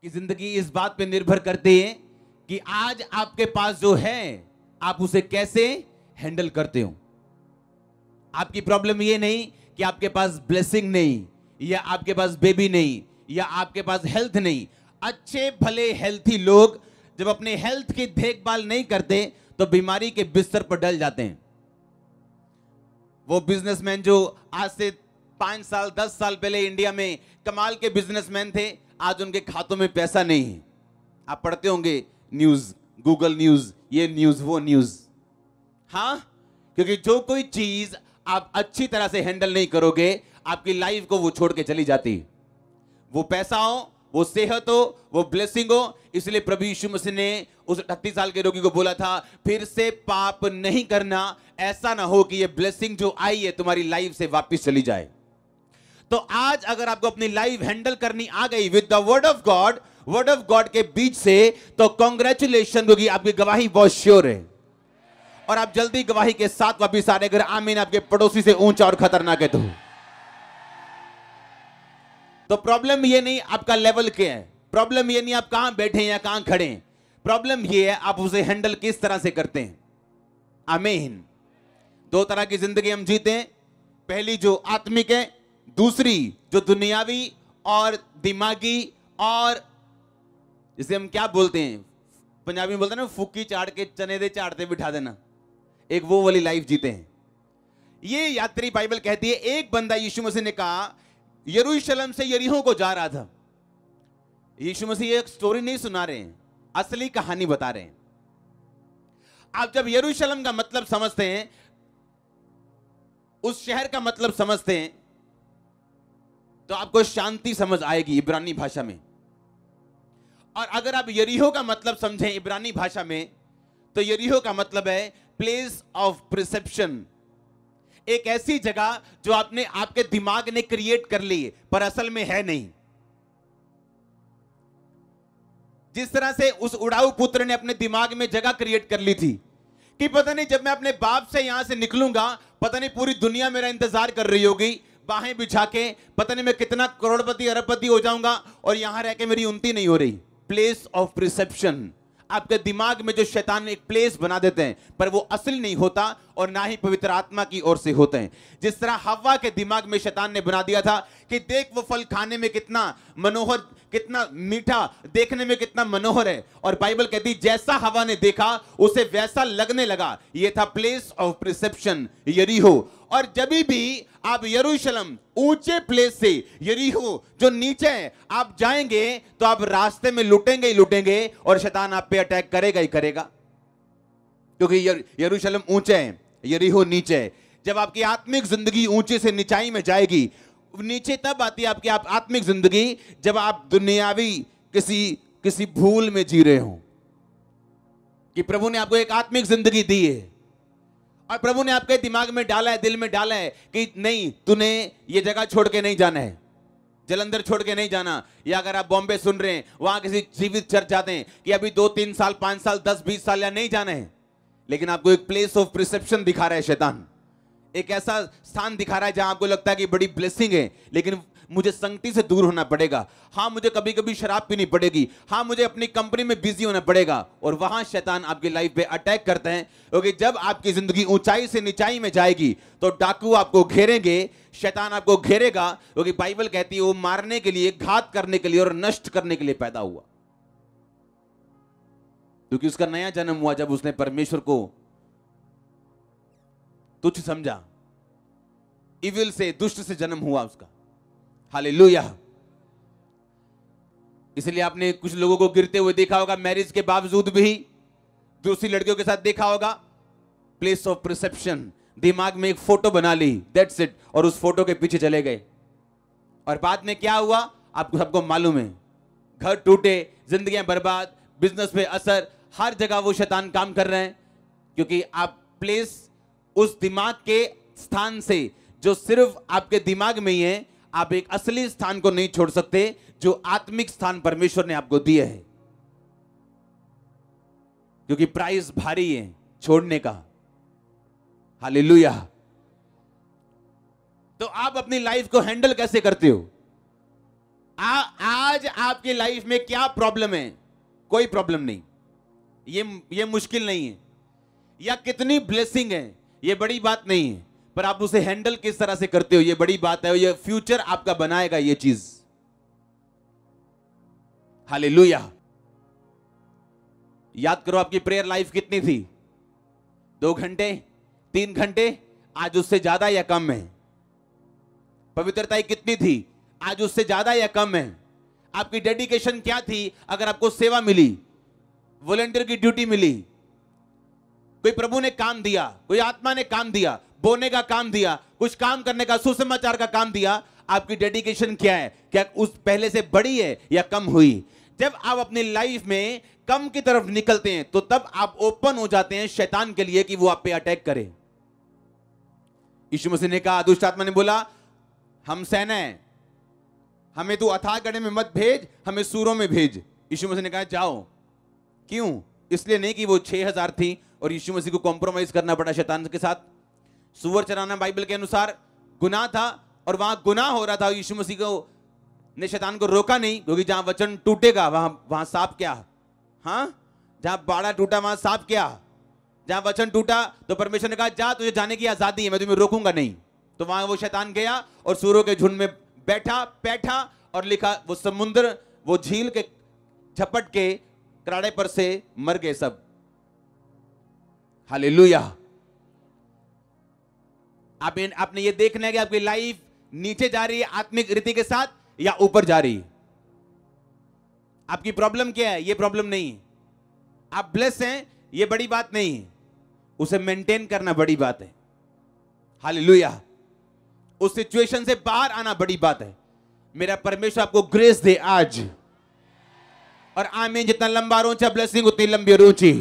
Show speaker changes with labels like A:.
A: आपकी जिंदगी इस बात पे निर्भर करती है कि आज आपके पास जो है आप उसे कैसे हैंडल करते हो। आपकी प्रॉब्लम ये नहीं कि आपके पास ब्लेसिंग नहीं, या आपके पास बेबी नहीं, या आपके पास हेल्थ नहीं। अच्छे भले हेल्थी लोग जब अपने हेल्थ की देखभाल नहीं करते तो बीमारी के बिस्तर पर डल जाते हैं। वो बिजनेसमैन जो आज से 5 साल 10 साल पहले इंडिया में कमाल के बिजनेसमैन थे, आज उनके खातों में पैसा नहीं है। आप पढ़ते होंगे न्यूज, गूगल न्यूज, ये न्यूज वो न्यूज। हाँ, क्योंकि जो कोई चीज आप अच्छी तरह से हैंडल नहीं करोगे, आपकी लाइफ को वो छोड़ के चली जाती है। वो पैसा हो, वो सेहत हो, वो ब्लेसिंग हो। इसलिए प्रभु यीशु मसीह ने उस 38 साल के रोगी को बोला था, फिर से पाप नहीं करना, ऐसा ना हो कि ये ब्लेसिंग जो आई है तुम्हारी लाइफ से वापस चली जाए। तो आज अगर आपको अपनी लाइफ हैंडल करनी आ गई with the word of God के बीच से, तो कॉन्ग्रेचुलेशन, क्योंकि आपकी गवाही बहुत श्योर है और आप जल्दी गवाही के साथ वापिस आ रहे। अगर आमीन आपके पड़ोसी से ऊंचा और खतरनाक है तो प्रॉब्लम ये नहीं आपका लेवल क्या है, प्रॉब्लम ये नहीं आप कहां बैठे हैं या कहां खड़े हैं, प्रॉब्लम ये है आप उसे हैंडल किस तरह से करते हैं। आमीन। 2 तरह की जिंदगी हम जीते हैं, पहली जो आत्मिक है, दूसरी जो दुनियावी और दिमागी, और जिसे हम क्या बोलते हैं, पंजाबी में बोलते हैं ना, फूकी चाड़ के चने दे चाड़ते बिठा देना, एक वो वाली लाइफ जीते हैं। ये यात्री बाइबल कहती है, एक बंदा यीशु मसीह ने कहा यरूशलेम से यरीहो को जा रहा था। यीशु मसीह एक स्टोरी नहीं सुना रहे हैं, असली कहानी बता रहे हैं। आप जब यरूशलेम का मतलब समझते हैं, उस शहर का मतलब समझते हैं, तो आपको शांति समझ आएगी इब्रानी भाषा में। और अगर आप यरीहो का मतलब समझें इब्रानी भाषा में, तो यरीहो का मतलब है प्लेस ऑफ प्रिसेप्शन, एक ऐसी जगह जो आपने आपके दिमाग ने क्रिएट कर ली पर असल में है नहीं। जिस तरह से उस उड़ाऊ पुत्र ने अपने दिमाग में जगह क्रिएट कर ली थी कि पता नहीं जब मैं अपने बाप से यहां से निकलूंगा, पता नहीं पूरी दुनिया मेरा इंतजार कर रही होगी, बाहें बिछा के, पता नहीं मैं कितना करोड़पति अरबपति हो जाऊंगा और यहां रह के मेरी उन्नति नहीं हो रही। प्लेस ऑफ प्रिसेप्शन, आपके दिमाग में जो शैतान एक प्लेस बना देते हैं, पर वो असली नहीं होता और ना ही पवित्र आत्मा की ओर से होते हैं। जिस तरह हव्वा के दिमाग में शैतान ने बना दिया था कि देख वो फल खाने में कितना मनोहर, कितना मीठा, देखने में कितना मनोहर है, और बाइबल कहती जैसा हवा ने देखा उसे वैसा लगने लगा। ये था प्लेस ऑफ प्रिसेप्शन, यरीहो। और जब भी आप यरूशलेम ऊंचे प्लेस से यरीहो जो नीचे है आप जाएंगे, तो आप रास्ते में लुटेंगे ही लुटेंगे और शैतान आप पे अटैक करेगा ही करेगा, क्योंकि यरूशलेम ऊंचे है, यरीहो नीचे है। जब आपकी आत्मिक जिंदगी ऊंचे से नीचाई में जाएगी, नीचे तब आती है आपकी आत्मिक जिंदगी जब आप दुनियावी किसी भूल में जी रहे हो, कि प्रभु ने आपको एक आत्मिक जिंदगी दी है और प्रभु ने आपके दिमाग में डाला है, दिल में डाला है कि नहीं, तूने ये जगह छोड़ के नहीं जाना है, जलंधर छोड़ के नहीं जाना। या अगर आप बॉम्बे सुन रहे हैं, वहां किसी जीवित चर्च जाते हैं कि अभी 2-3 साल 5 साल 10-20 साल या नहीं जाना है, लेकिन आपको एक प्लेस ऑफ प्रिसेप्शन दिखा रहा है शैतान, एक ऐसा स्थान दिखा रहा है जहां आपको लगता है कि बड़ी ब्लेसिंग है, लेकिन मुझे संगति से दूर होना पड़ेगा। हाँ, मुझे कभी कभी शराब पीनी पड़ेगी, हाँ मुझे अपनी कंपनी में बिजी होना पड़ेगा। और वहां शैतान आपकी लाइफ पे अटैक करते हैं, क्योंकि जब आपकी जिंदगी ऊंचाई से नीचाई में जाएगी तो डाकू आपको घेरेंगे, शैतान आपको घेरेगा, क्योंकि बाइबल कहती है वो मारने के लिए, घात करने के लिए और नष्ट करने के लिए पैदा हुआ। क्योंकि उसका नया जन्म हुआ जब उसने परमेश्वर को तुच्छ समझा, इविल से, दुष्ट से जन्म हुआ उसका। हालेलुया। इसलिए आपने कुछ लोगों को गिरते हुए देखा होगा, मैरिज के बावजूद भी दूसरी लड़कियों के साथ देखा होगा। प्लेस ऑफ परसेप्शन, दिमाग में एक फोटो बना ली, दैट्स इट, और उस फोटो के पीछे चले गए। और बाद में क्या हुआ आपको सबको मालूम है, घर टूटे, जिंदगियां बर्बाद, बिजनेस पे असर, हर जगह वो शैतान काम कर रहे हैं, क्योंकि आप प्लेस उस दिमाग के स्थान से जो सिर्फ आपके दिमाग में ही है, आप एक असली स्थान को नहीं छोड़ सकते जो आत्मिक स्थान परमेश्वर ने आपको दिया है, क्योंकि प्राइस भारी है छोड़ने का। हालेलुया। तो आप अपनी लाइफ को हैंडल कैसे करते हो? आज आपकी लाइफ में क्या प्रॉब्लम है? कोई प्रॉब्लम नहीं, ये मुश्किल नहीं है, या कितनी ब्लेसिंग है ये बड़ी बात नहीं है, पर आप उसे हैंडल किस तरह से करते हो ये बड़ी बात है। ये फ्यूचर आपका बनाएगा ये चीज। हालेलुया। याद करो आपकी प्रेयर लाइफ कितनी थी? 2 घंटे, 3 घंटे, आज उससे ज्यादा या कम है? पवित्रता कितनी थी? आज उससे ज्यादा या कम है? आपकी डेडिकेशन क्या थी? अगर आपको सेवा मिली, वॉलंटियर की ड्यूटी मिली, कोई प्रभु ने काम दिया, कोई आत्मा ने काम दिया, बोने का काम दिया, कुछ काम करने का, सुसमाचार का काम दिया, आपकी डेडिकेशन क्या है? क्या उस पहले से बड़ी है या कम हुई? जब आप अपनी लाइफ में कम की तरफ निकलते हैं तो तब आप ओपन हो जाते हैं शैतान के लिए कि वो आप पे अटैक करे। यीशु मसीह ने कहा, दुष्ट आत्मा ने बोला, हम सेना है, हमें तू अथाह गड्ढे में मत भेज, हमें सूरों में भेज। यीशु मसीह ने कहा जाओ। क्यों? इसलिए नहीं कि वो 6000 थी और यीशु मसीह को कॉम्प्रोमाइज करना पड़ा शैतान के साथ। सुअर चराना बाइबल के अनुसार गुनाह था और वहां गुनाह हो रहा था। यीशु मसीह को ने शैतान को रोका नहीं, क्योंकि जहां वचन टूटेगा वहां सांप क्या? हाँ, जहां बाड़ा टूटा वहां सांप क्या? जहां वचन टूटा तो परमेश्वर ने कहा जा, तुझे जाने की आजादी है, मैं तुम्हें रोकूंगा नहीं। तो वहां वो शैतान गया और सूरों के झुंड में बैठा और लिखा, वो समुद्र, वो झील के झपट के कराड़े पर से मर गए सब। हालेलुया। आपने ये देखना है कि आपकी लाइफ नीचे जा रही है आत्मिक रीति के साथ या ऊपर जा रही है। आपकी प्रॉब्लम क्या है? ये प्रॉब्लम नहीं है। आप ब्लेस हैं, ये बड़ी बात नहीं है, उसे मेंटेन करना बड़ी बात है। हालेलुया। उस सिचुएशन से बाहर आना बड़ी बात है। मेरा परमेश्वर आपको ग्रेस दे आज। और आमीन। जितना लंबा और ऊंचा ब्लेसिंग उतनी लंबी और ऊंची।